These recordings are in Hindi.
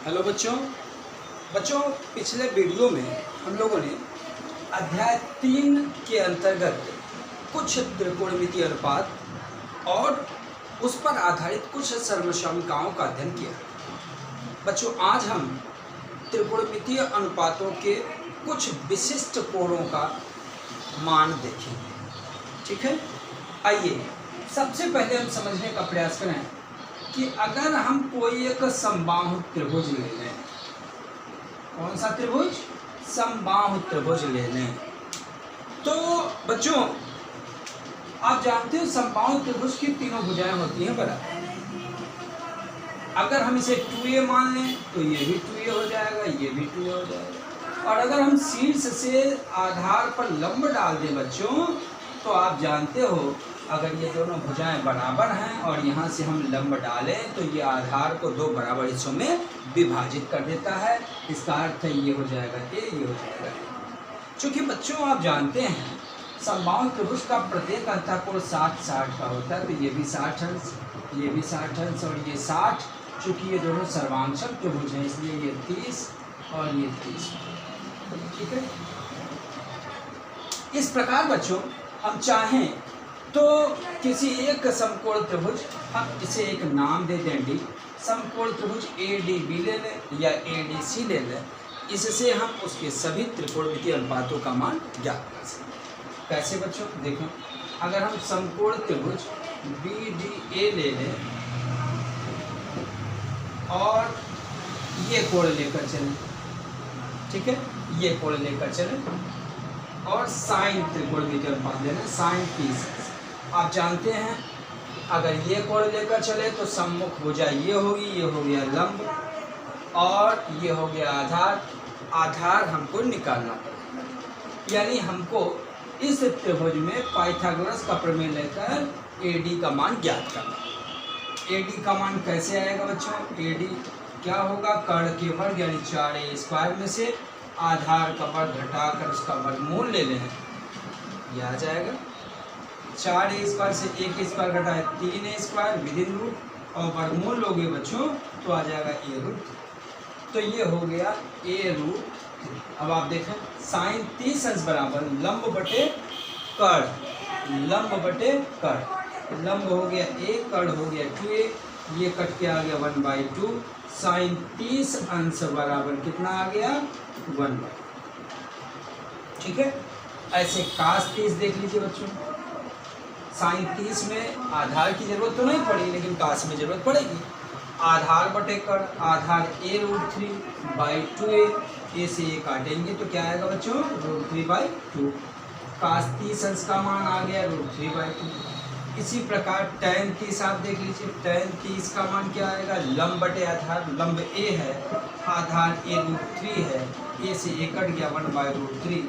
हेलो बच्चों। पिछले वीडियो में हम लोगों ने अध्याय 3 के अंतर्गत कुछ त्रिकोणमितीय अनुपात और उस पर आधारित कुछ सर्वसमीकरणों का अध्ययन किया। बच्चों, आज हम त्रिकोणमितीय अनुपातों के कुछ विशिष्ट कोणों का मान देखेंगे। ठीक है, आइए सबसे पहले हम समझने का प्रयास करें कि अगर हम कोई एक समबाहु त्रिभुज ले लें, कौन सा त्रिभुज? समबाहु त्रिभुज ले लें, तो बच्चों आप जानते हो समबाहु त्रिभुज की तीनों भुजाएं होती हैं बराबर। अगर हम इसे 2a मान लें तो ये भी 2a हो जाएगा, ये भी 2a हो जाएगा। और अगर हम शीर्ष से आधार पर लंब डाल दें बच्चों, तो आप जानते हो अगर ये दोनों भुजाएं बराबर हैं और यहाँ से हम लंब डालें तो ये आधार को दो बराबर हिस्सों में विभाजित कर देता है। इसका अर्थ है ये हो जाएगा a, ये हो जाएगा a। चूँकि बच्चों आप जानते हैं समबाहु त्रिभुज का प्रत्येक अंतःकोण 60-60 का होता है, तो ये भी 60 अंश, ये भी 60 अंश और ये 60। चूँकि ये दोनों सर्वांशक त्रिभुज हैं इसलिए ये 30 और ये 30। ठीक है, इस प्रकार बच्चों हम चाहें तो किसी एक समकोण त्रिभुज, हम इसे एक नाम दे दें डी, समकोण त्रिभुज ADB ले लें या ADC ले लें। इससे हम उसके सभी त्रिकोणमितीय अनुपातों का मान ज्ञात कर सकते। कैसे बच्चों? देखो, अगर हम समकोण त्रिभुज BDA ले लें और ये कोण लेकर चलें, ठीक है, ये कोण लेकर चलें और साइन त्रिकोणमितीय अनुपात ले लें, साइन 30। आप जानते हैं अगर ये कोण लेकर चले तो सम्मुख भुजा ये होगी, ये हो गया लंब और ये हो गया आधार। आधार हमको निकालना पड़ेगा, यानी हमको इस त्रिभुज में पाइथागोरस का प्रमेय लेकर AD का मान ज्ञात करना। AD का मान कैसे आएगा बच्चों? AD क्या होगा? कर्ण के वर्ग यानी 4a² में से आधार का वर्ग घटाकर उसका वर्गमूल ले लें, यह आ जाएगा। 4a² से 1a² घटाए 3a² विदिन रूट और वर्गमूल लोगे बच्चों तो आ जाएगा a√। तो ये हो गया a√। अब आप देखें साइन 30 अंश बराबर लंब बटे कर्ण, लंब बटे कर्ण। लंब हो गया a, कर्ण हो गया 2a, ये कट के आ गया 1/2। साइन 30 अंश बराबर कितना आ गया? 1/2। ठीक है, ऐसे कास 30 देख लीजिए बच्चों। साइन 30 में आधार की जरूरत तो नहीं पड़ी, लेकिन कास में जरूरत पड़ेगी। आधार बटे कर्ण, आधार a√3/2a, a से a काटेंगे तो क्या आएगा बच्चों? √3/2। कास 30 अंश का मान आ गया √3/2। इसी प्रकार tan 30 आप देख लीजिए, tan 30 का मान क्या आएगा? लंब बटे आधार, लंब a है, आधार a√3 है, a से a कट गया 1/√3,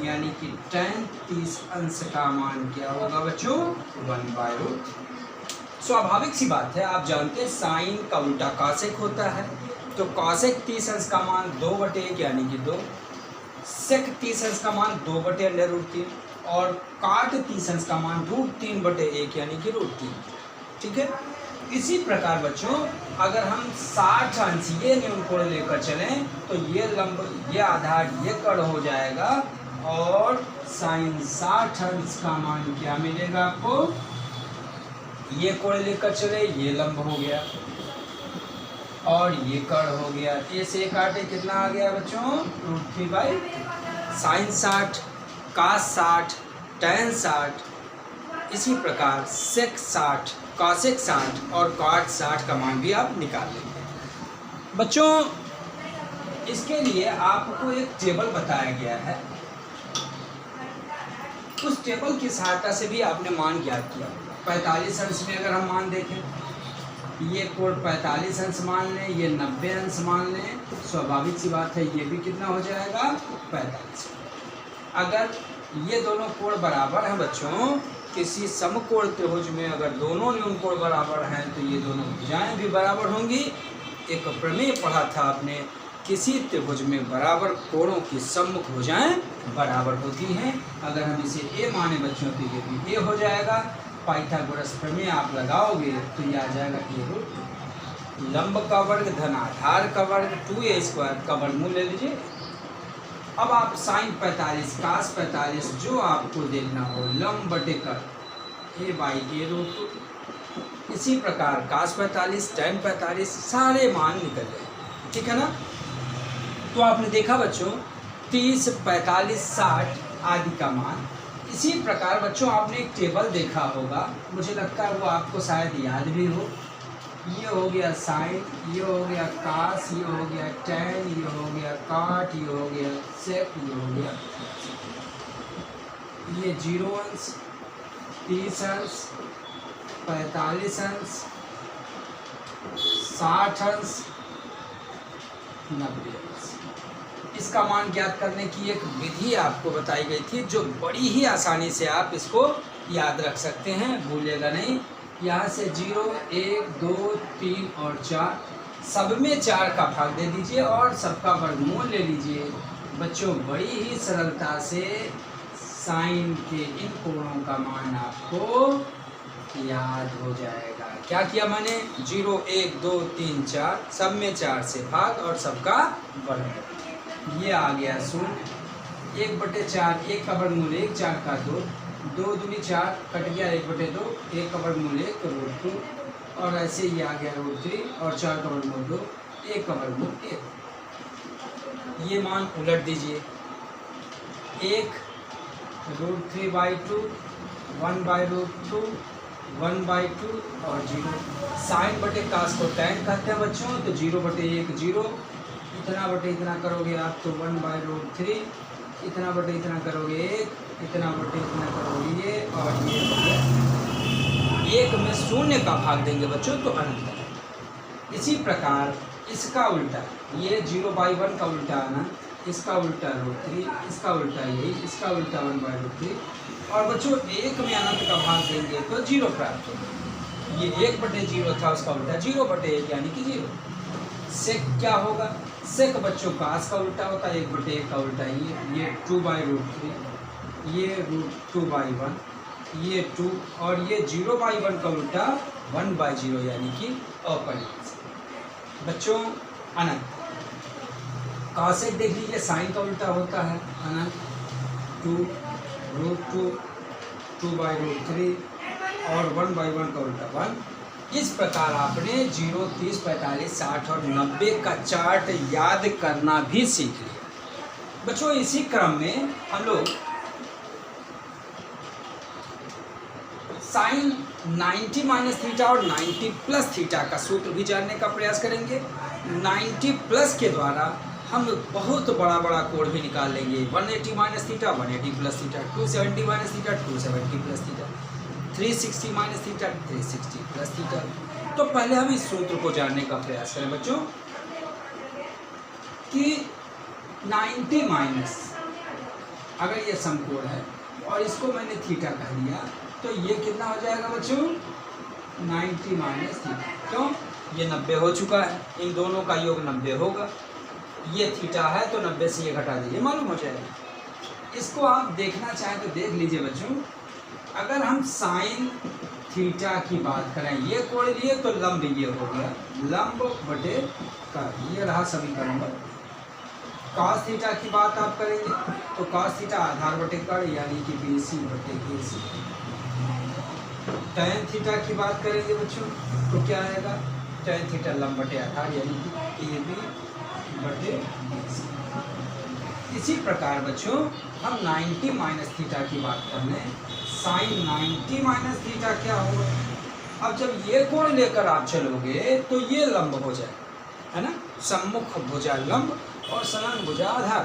यानी कि tan 30 अंश का मान क्या होगा बच्चों? 1/√3। स्वाभाविक सी बात है, आप जानते हैं साइन का उल्टा कॉसेक होता है, तो कॉसेक 30 अंश का मान 2/1 यानी कि 2, सेक 30 अंश का मान 2/√3 और काट 30 अंश का मान √3/1 यानी कि √3। ठीक है, इसी प्रकार बच्चों अगर हम 60 अंश ये न्यून कोण लेकर चलें तो ये लंब, ये आधार, ये कर्ण हो जाएगा और साइन 60 अंश का मान क्या मिलेगा आपको? ये कोण लेकर चले, ये लंब हो गया और ये कर्ण हो गया। ए से काटे कितना आ गया बच्चों? √3/2। साइन 60, कास 60, tan 60, इसी प्रकार सेक 60, कॉसेक 60 और कॉट 60 का मान भी आप निकाल लेंगे। बच्चों इसके लिए आपको एक टेबल बताया गया है, उस टेबल की सहायता से भी आपने मान ज्ञात किया। 45 अंश में अगर हम मान देखें, ये कोण 45 अंश मान लें, ये 90 अंश मान लें, स्वाभाविक सी बात है ये भी कितना हो जाएगा? 45। अगर ये दोनों कोण बराबर हैं बच्चों, किसी समकोण त्रिभुज में अगर दोनों न्यून कोण बराबर हैं तो ये दोनों भुजाएं भी बराबर होंगी। एक प्रमेय पढ़ा था आपने, किसी त्रिभुज में बराबर कोणों की सम्मुख भुजाएं बराबर होती हैं। अगर हम इसे a माने बच्चों तो ये भी a हो जाएगा। पाइथागोरस प्रमेय आप लगाओगे तो ये आ जाएगा a√2। लंब का वर्ग धन आधार का वर्ग 2a² का वर्गमूल ले लीजिए। अब आप साइन 45 कास 45 जो आपको देखना हो लंब बटे कर a/a√2। इसी प्रकार कास 45 tan 45 सारे मान निकल गए, ठीक है ना। तो आपने देखा बच्चों 30 45 60 आदि का मान। इसी प्रकार बच्चों आपने एक टेबल देखा होगा, मुझे लगता है वो आपको शायद याद भी हो। ये हो गया साइन, ये हो गया कास, ये हो गया टैन, ये हो गया काट, ये हो गया सेक, ये हो गया ये 0 अंश 30 अंश 45 अंश 60 अंश 90 अंश। इसका मान ज्ञात करने की एक विधि आपको बताई गई थी जो बड़ी ही आसानी से आप इसको याद रख सकते हैं, भूलेगा नहीं। यहाँ से 0 1 2 3 और 4 सब में 4 का भाग दे दीजिए और सबका वर्गमूल ले लीजिए। बच्चों बड़ी ही सरलता से साइन के इन कोणों का मान आपको याद हो जाएगा। क्या किया मैंने 0 1 2 3 4 सब में 4 से भाग और सबका वर्गमूल। ये आ गया 0 1/4 1 का वर्गमूल 1 4 का 2 2 दूनी 4 कट गया 1/2 1 का वर्गमूल 1 √2 और ऐसे ही आ गया √3 और 4 का वर्गमूल 2 1 का वर्गमूल 1। ये मान उलट दीजिए 1 √3/2 1/√2 1/2 और 0। साइन बटे कास को टैन कहते हैं बच्चों, तो 0/1 0 इतना बटे इतना करोगे आप तो 1/√3 इतना बटे इतना करोगे 1 इतना बटे इतना करोगे ये और ये हो गया 1 में 0 का भाग देंगे बच्चों तो अनंत। इसी प्रकार इसका उल्टा ये 0/1 का उल्टा अनंत, इसका उल्टा √3, इसका उल्टा यही, इसका उल्टा 1/√3 और बच्चों 1 में अनंत का भाग देंगे तो 0 प्राप्त होगा। ये 1/0 था उसका उल्टा 0/1 यानी कि 0। सेक क्या होगा, सेक बच्चों कास का उल्टा होता है 1/1 का उल्टा ये 2/√3 ये √2/1 ये 2 और ये 0/1 का उल्टा 1/0 यानी कि अपरिवर्तनीय। बच्चों अनंत कासेक देख लीजिए साइन का उल्टा होता है अनंत 2 √2 2/√3 और 1/1 का उल्टा 1। इस प्रकार आपने 0 30 45 60 और 90 का चार्ट याद करना भी सीख लिया। बच्चों इसी क्रम में हम लोग साइन 90 माइनस थीटा और 90 प्लस थीटा का सूत्र भी जानने का प्रयास करेंगे। 90 प्लस के द्वारा हम बहुत बड़ा बड़ा कोण भी निकाल लेंगे 180 minus theta 180 plus theta 270 minus theta 270 plus theta 360 minus theta 360 plus theta. तो पहले हम इस सूत्र को जानने का प्रयास करें बच्चों कि 90 माइनस अगर ये समकोण है और इसको मैंने थीटा कह दिया तो ये कितना हो जाएगा बच्चों 90 माइनस थीटा। क्यों, ये 90 हो चुका है, इन दोनों का योग 90 होगा। ये थीटा है तो 90 से ये घटा दीजिए मालूम हो जाएगा। इसको आप देखना चाहें तो देख लीजिए बच्चों। अगर हम साइन थीटा की बात करें ये कोण लिए तो लंब ये हो गया लंब बटे कर, ये रहा समीकरण। कॉस थीटा की बात आप करेंगे तो कॉस थीटा आधार बटे कर यानी कि BC बटे AC। टैन थीटा की बात करेंगे बच्चों तो क्या आएगा टैन थीटा लंब बटे आधार यानी कि AB बटे BC। इसी प्रकार बच्चों हम 90 माइनस थीटा की बात कर लें, साइन 90 माइनस थीटा क्या होगा। अब जब ये कोण लेकर आप चलोगे तो ये लंब हो जाए है ना, सम्मुख भुजा लंब और सलन भुजा आधार,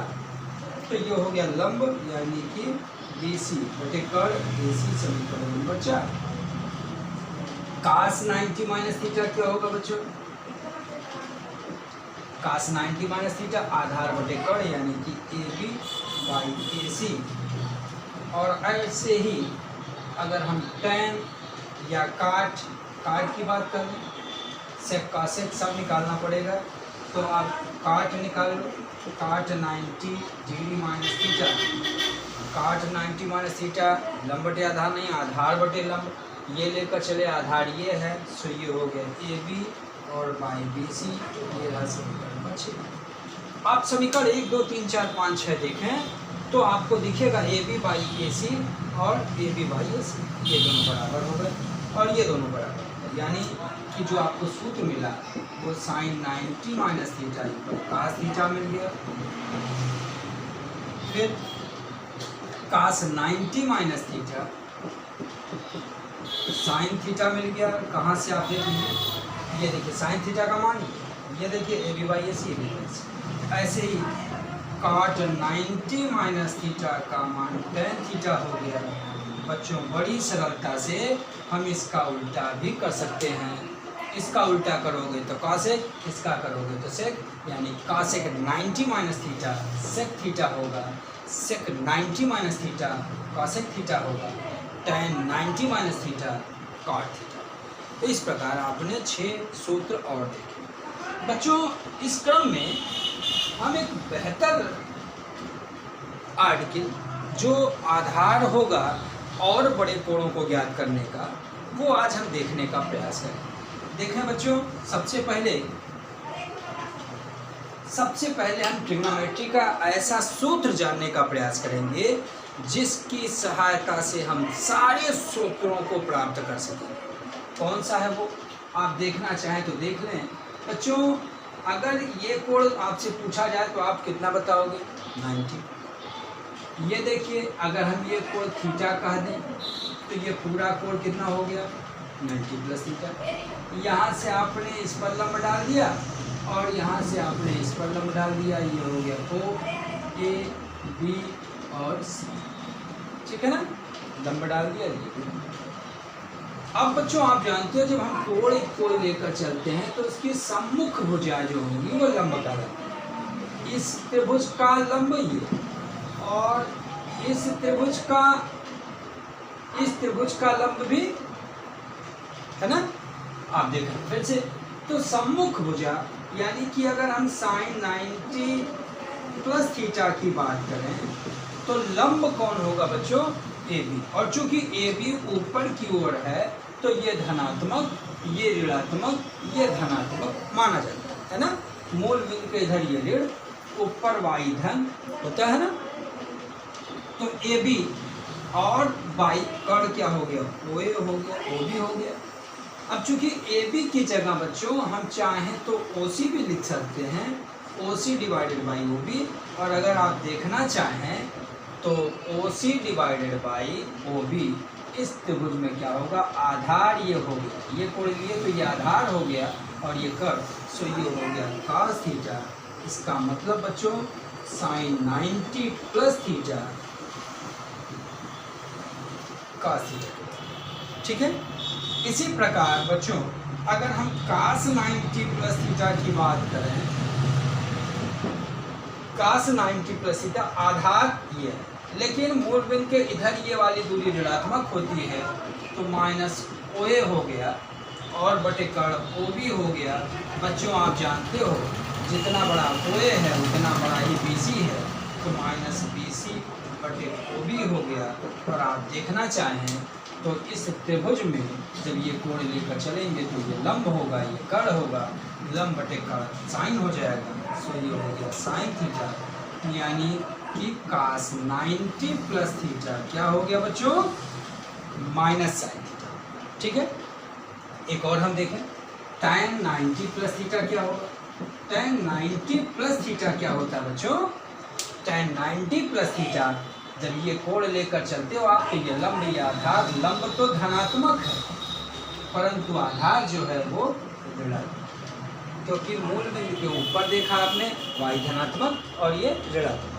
तो ये हो गया लंब यानी कि BC बटे कर AC समीकरण नंबर 4। कास 90 माइनस थीटा क्या होगा बच्चों, कास 90 माइनस थीटा आधार बटे कर यानी कि AB/AC। और ऐसे ही अगर हम टैन या काट की बात करें सेक का सेक सब निकालना पड़ेगा तो आप काट निकाल लो, काट 90 डिग्री माइनस थीटा, काट 90 माइनस थीटा लंब बटे आधार नहीं आधार बटे लंब, ये लेकर चले आधार ये है सो ये हो गया AB और बाई बी सी, ये रहा समीकरण 6। आप समीकरण 1, 2, 3, 4, 5, 6 देखें तो आपको दिखेगा ए बी बाई ए सी और ए बी बाई ए सी, ये दोनों बराबर हो गए और ये दोनों बराबर हो गए, यानी कि जो आपको सूत्र मिला वो sine 90 minus theta equal cos theta मिल गया। फिर cos 90 minus theta sine theta मिल गया। कहाँ से आप देख लीजिए, ये देखिए साइन थीटा का मान, ये देखिए A B by A C, A B by C. ऐसे ही काट 90 माइनस थीटा का मान tan थीटा हो गया। बच्चों बड़ी सरलता से हम इसका उल्टा भी कर सकते हैं। इसका उल्टा करोगे तो कासेक, इसका करोगे तो सेक, यानी cosec 90 minus theta sec theta होगा, sec 90 minus theta cosec theta होगा, tan 90 minus theta cot theta. तो इस प्रकार आपने 6 सूत्र और देखे। बच्चों इस क्रम में हम एक बेहतर आर्टिकल जो आधार होगा और बड़े कोणों को ज्ञात करने का, वो आज हम देखने का प्रयास करें। देखें बच्चों, सबसे पहले हम ट्रिग्नोमेट्री का ऐसा सूत्र जानने का प्रयास करेंगे जिसकी सहायता से हम सारे सूत्रों को प्राप्त कर सकें। कौन सा है वो, आप देखना चाहें तो देख लें। बच्चों अगर ये कोण आपसे पूछा जाए तो आप कितना बताओगे, 90। ये देखिए अगर हम ये कोण थीटा कह दें तो ये पूरा कोण कितना हो गया, 90 प्लस थीटा। यहाँ से आपने इस पर लंब डाल दिया और यहाँ से आपने इस पर लंब डाल दिया, ये हो गया O A B और C, ठीक है ना, लंब डाल दिया ये। अब बच्चों आप जानते हो जब हम कोण एक कोण लेकर चलते हैं तो उसकी सम्मुख भुजा जो होगी वो लंब का लंब, इस त्रिभुज का लंब ये और इस त्रिभुज का लंब भी है ना। आप देखें फिर से, तो सम्मुख भुजा यानी कि अगर हम साइन 90 प्लस थीटा की बात करें तो लंब कौन होगा बच्चों, ए बी। और चूंकि ए बी ऊपर की ओर है तो ये धनात्मक, ये ऋणात्मक, ये धनात्मक माना जाता है ना। मूल बिंदु के इधर ये ऋण, ऊपर वाई धन होता है ना। तो ए बी और बाई कर्ण क्या हो गया, ओ ए हो गया, ओ बी हो गया। अब चूंकि ए बी की जगह बच्चों हम चाहें तो ओ सी भी लिख सकते हैं, O C divided by O B. और अगर आप देखना चाहें तो O C divided by O B, इस त्रिभुज में क्या होगा, आधार ये हो गया, ये कोण लिए तो ये आधार हो गया और ये कर्ण, सो ये हो गया cos थीटा। इसका मतलब बच्चों sine 90 plus theta cos theta, ठीक है। इसी प्रकार बच्चों अगर हम cos 90 प्लस थीटा की बात करें, cos 90 प्लस थीटा आधार ये है, लेकिन मूल बिंदु के इधर ये वाली दूरी ऋणात्मक होती है तो माइनस ओ ए हो गया और बटे कर्ण ओ बी हो गया। बच्चों आप जानते हो जितना बड़ा ओ ए है उतना बड़ा ही बी सी है, तो माइनस बी सी बटे ओ बी हो गया। और आप देखना चाहें तो इस त्रिभुज में जब ये कोण लेकर चलेंगे तो ये लंब होगा, ये कर्ण होगा, लंब बटे कर्ण साइन हो जाएगा, सो ये हो गया साइन थीटा। यानी कि cos 90 प्लस थीटा क्या हो गया बच्चों, माइनस साइन थीटा, ठीक है। एक और हम देखें, tan 90 प्लस थीटा क्या होगा, tan 90 प्लस थीटा क्या होता है बच्चों, tan 90 प्लस थीटा जब ये कोण लेकर चलते हो आप तो ये लंब, ये आधार, लंब तो धनात्मक है परंतु आधार जो है वो ऋणात्मक, क्योंकि मूल बिंदु के ऊपर देखा आपने y धनात्मक और ये ऋणात्मक।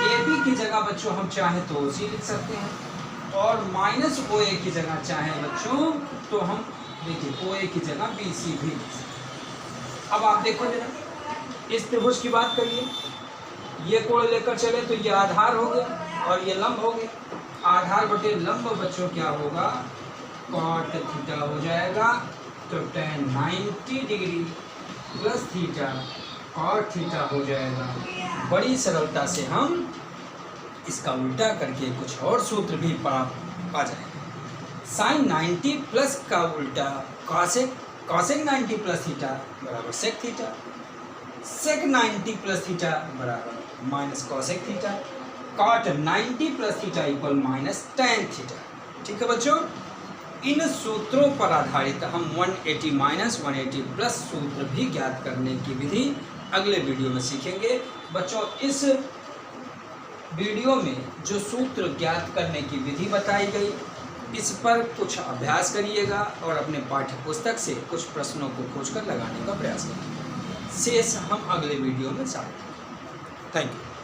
ए बी की जगह बच्चों हम चाहें तो ओ सी लिख सकते हैं और माइनस ओ ए की जगह चाहें बच्चों तो हम देखिए ओ ए की जगह बी सी भी लिख सकते हैं। अब आप देखो जरा इस त्रिभुज की बात करिए, ये कोण लेकर चले तो ये आधार हो गया और ये लंब हो गया। आधार बटे लंब बच्चों क्या होगा, कॉट थीटा हो जाएगा, तो tan 90 degree plus theta cot theta हो जाएगा। बड़ी सरलता से हम इसका उल्टा करके कुछ और सूत्र भी पा जाएंगे। साइन 90 प्लस का उल्टा कॉसेक कॉसेक 90 प्लस थीटा बराबर sec theta, sec 90 plus theta बराबर minus cosec theta, cot 90 plus theta equal minus tan theta. ठीक है बच्चों, इन सूत्रों पर आधारित हम 180 माइनस 180 प्लस सूत्र भी ज्ञात करने की विधि अगले वीडियो में सीखेंगे। बच्चों इस वीडियो में जो सूत्र ज्ञात करने की विधि बताई गई, इस पर कुछ अभ्यास करिएगा और अपने पाठ्य पुस्तक से कुछ प्रश्नों को खोजकर लगाने का प्रयास करिएगा। शेष हम अगले वीडियो में साथ। Thank you.